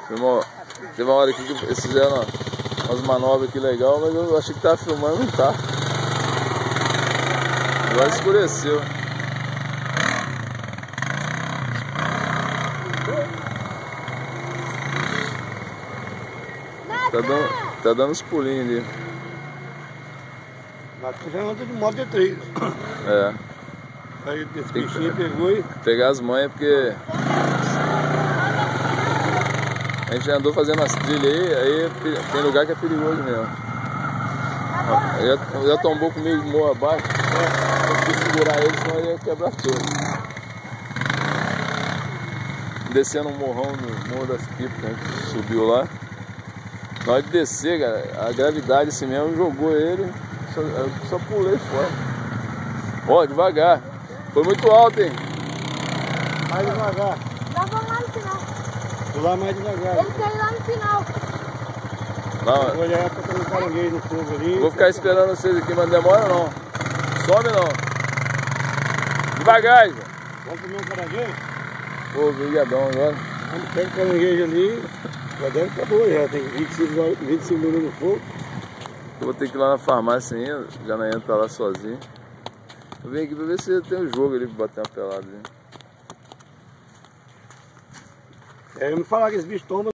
Teve uma hora aqui que eles fizeram umas manobras aqui legal, mas eu achei que tava filmando, não tá. Agora escureceu. Tá dando uns pulinhos ali. Aqui já anda de moto de 3. É. Aí esse bichinho pegou e... Pegar as manhas, porque a gente já andou fazendo as trilhas aí tem lugar que é perigoso mesmo. Ó, já tombou comigo de morro abaixo, eu consegui segurar ele, senão ele ia quebrar tudo. Descendo um morrão no Morro das Pipas, que a gente subiu lá. Na hora de descer, cara, a gravidade assim mesmo jogou ele, só pulei fora. Ó, devagar. Foi muito alto, hein? Mais devagar. Nós vamos lá no final. Pular mais devagar. Ele quer ir lá no final. Não, vou olhar pra ter um caranguejo no fundo ali. vou ficar esperando vocês aqui, mas não demora não. Some não. Devagar, Ivan. Vamos comer um caranguejo? Pô, brigadão agora. Vamos pegar um caranguejo ali. Já deve acabou, já tem 25 minutos no fogo. Eu vou ter que ir lá na farmácia ainda, já não entra lá sozinho. Eu vim aqui pra ver se tem um jogo ali pra bater uma pelada ali. É, eu me falar que esse bicho tomba.